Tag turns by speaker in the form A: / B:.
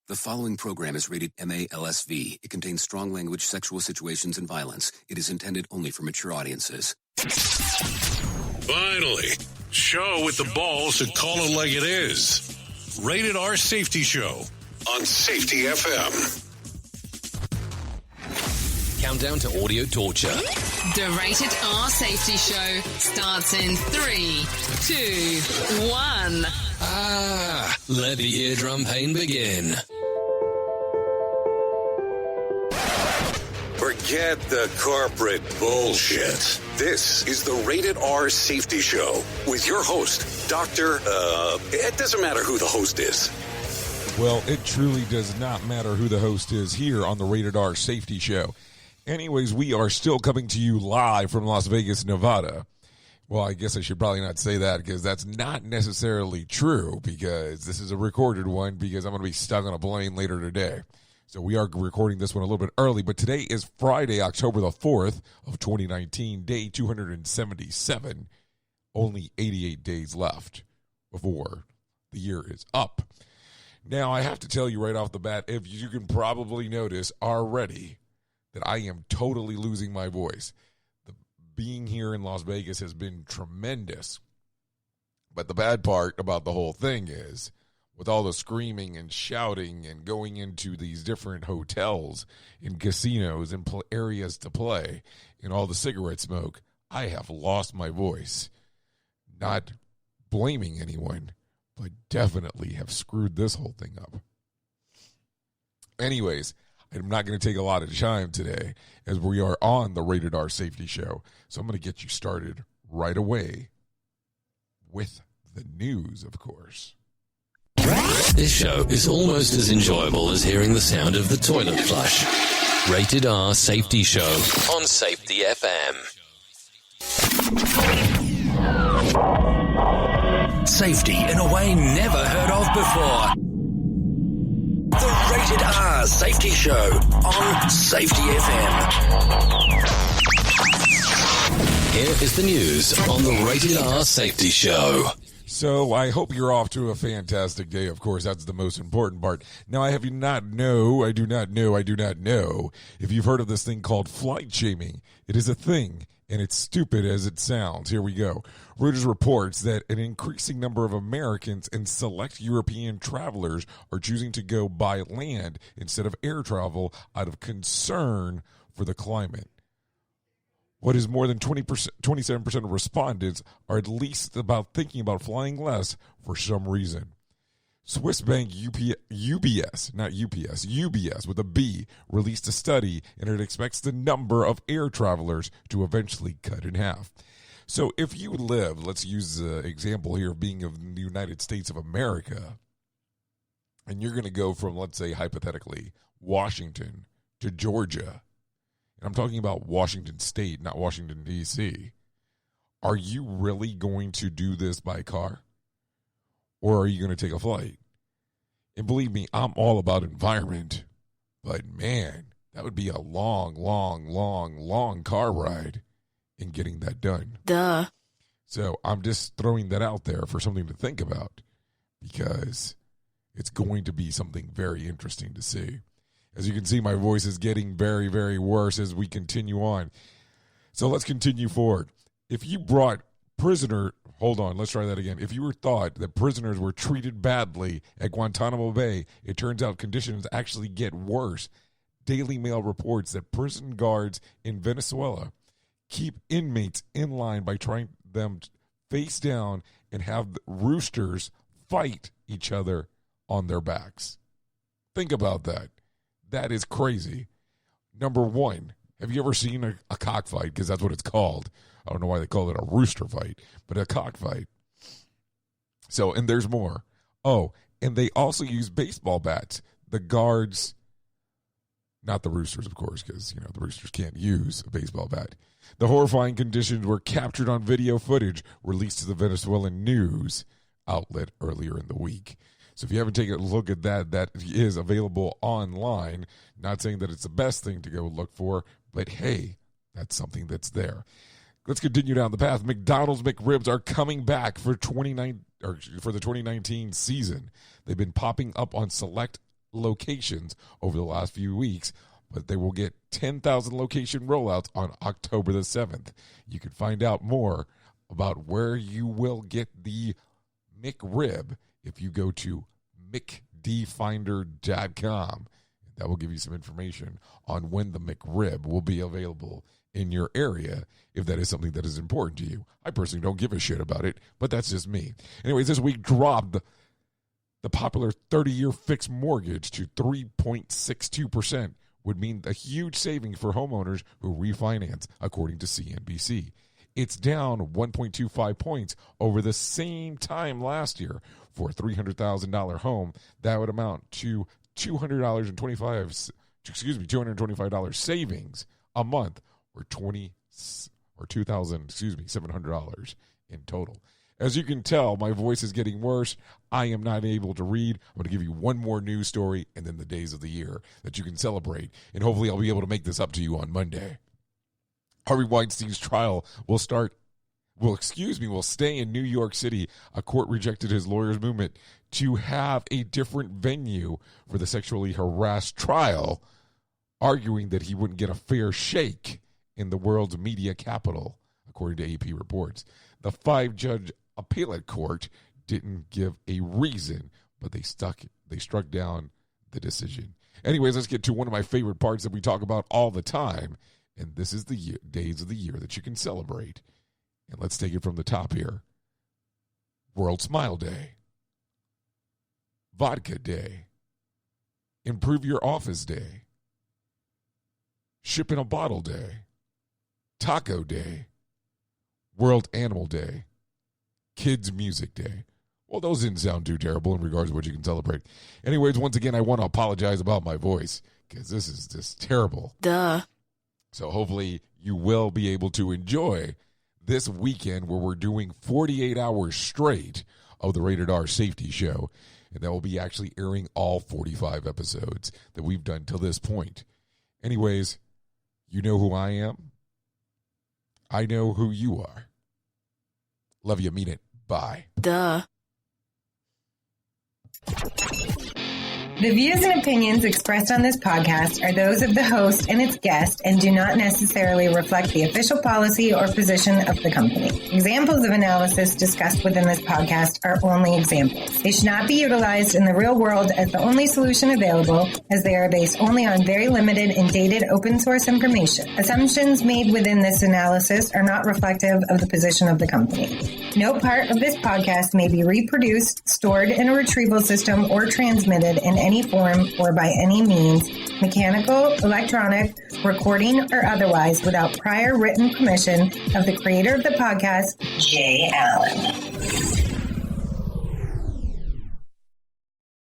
A: The following program is rated MA-LSV. It contains strong language, sexual situations, and violence. It is intended only for mature audiences.
B: Finally, show with the balls to call it like it is. Rated R Safety Show on Safety FM.
C: Countdown to audio torture.
D: The Rated R Safety Show starts in 3, 2, 1.
C: Let the eardrum pain begin.
B: Forget the corporate bullshit. This is the Rated R Safety Show with your host, Dr. It doesn't matter who the host is.
E: Well, it truly does not matter who the host is here on the Rated R Safety Show. Anyways, we are still coming to you live from Las Vegas, Nevada. Well, I guess I should probably not say that because that's not necessarily true because this is a recorded one because I'm going to be stuck on a plane later today. So we are recording this one a little bit early, but today is Friday, October the 4th of 2019, day 277. Only 88 days left before the year is up. Now, I have to tell you right off the bat, if you can probably notice already that I am totally losing my voice. Being here in Las Vegas has been tremendous. But the bad part about the whole thing is, with all the screaming and shouting and going into these different hotels and casinos and areas to play and all the cigarette smoke, I have lost my voice. Not blaming anyone, but definitely have screwed this whole thing up. Anyways, I'm not going to take a lot of time today as we are on the Rated R Safety Show. So I'm going to get you started right away with the news, of course.
C: This show is almost as enjoyable as hearing the sound of the toilet flush. Rated R Safety Show on Safety FM. Safety in a way never heard of before. The Rated R Safety Show on Safety FM. Here is the news on the Rated R Safety Show.
E: So I hope you're off to a fantastic day. Of course, that's the most important part. Now, I do not know if you've heard of this thing called flight shaming. It is a thing, and it's stupid as it sounds. Here we go. Reuters reports that an increasing number of Americans and select European travelers are choosing to go by land instead of air travel out of concern for the climate. What is more than 27% of respondents are at least thinking about flying less for some reason. Swiss bank UBS with a B, released a study, and it expects the number of air travelers to eventually cut in half. So if you live, let's use the example here of being of the United States of America, and you're going to go from, let's say, hypothetically, Washington to Georgia, and I'm talking about Washington State, not Washington, D.C., are you really going to do this by car? Or are you going to take a flight? And believe me, I'm all about environment. But man, that would be a long car ride in getting that done.
D: Duh.
E: So I'm just throwing that out there for something to think about because it's going to be something very interesting to see. As you can see, my voice is getting very, very worse as we continue on. So let's continue forward. If you brought let's try that again. If you were thought that prisoners were treated badly at Guantanamo Bay, it turns out conditions actually get worse. Daily Mail reports that prison guards in Venezuela keep inmates in line by trying them face down and have roosters fight each other on their backs. Think about that. That is crazy. Number one, have you ever seen a cockfight? Because that's what it's called. I don't know why they call it a rooster fight, but a cockfight. So, and there's more. Oh, and they also use baseball bats. The guards, not the roosters, of course, because, the roosters can't use a baseball bat. The horrifying conditions were captured on video footage released to the Venezuelan news outlet earlier in the week. So if you haven't taken a look at that, that is available online. Not saying that it's the best thing to go look for, but hey, that's something that's there. Let's continue down the path. McDonald's McRibs are coming back for the 2019 season. They've been popping up on select locations over the last few weeks, but they will get 10,000 location rollouts on October the 7th. You can find out more about where you will get the McRib if you go to McDfinder.com. That will give you some information on when the McRib will be available in your area, if that is something that is important to you. I personally don't give a shit about it, but that's just me. Anyways, this week dropped the popular 30-year fixed mortgage to 3.62%, would mean a huge saving for homeowners who refinance, according to CNBC. It's down 1.25 points over the same time last year. For a $300,000 home, that would amount to $225 savings a month, or $2,700 in total. As you can tell, my voice is getting worse. I am not able to read. I'm going to give you one more news story and then the days of the year that you can celebrate. And hopefully I'll be able to make this up to you on Monday. Harvey Weinstein's trial will stay in New York City. A court rejected his lawyer's movement to have a different venue for the sexually harassed trial, arguing that he wouldn't get a fair shake in the world's media capital, according to AP reports. The 5-judge appellate court didn't give a reason, but they struck down the decision. Anyways, let's get to one of my favorite parts that we talk about all the time, and this is the days of the year that you can celebrate. And let's take it from the top here. World Smile Day, Vodka Day, Improve Your Office Day, Ship in a Bottle Day, Taco Day, World Animal Day, Kids Music Day. Well, those didn't sound too terrible in regards to what you can celebrate. Anyways, once again, I want to apologize about my voice because this is just terrible.
D: Duh.
E: So hopefully you will be able to enjoy this weekend where we're doing 48 hours straight of the Rated R Safety Show. And that will be actually airing all 45 episodes that we've done till this point. Anyways, you know who I am. I know who you are. Love you, mean it. Bye.
D: Duh.
F: The views and opinions expressed on this podcast are those of the host and its guest and do not necessarily reflect the official policy or position of the company. Examples of analysis discussed within this podcast are only examples. They should not be utilized in the real world as the only solution available, as they are based only on very limited and dated open source information. Assumptions made within this analysis are not reflective of the position of the company. No part of this podcast may be reproduced, stored in a retrieval system, or transmitted in any form or by any means, mechanical, electronic, recording, or otherwise, without prior written permission of the creator of the podcast, Jay Allen.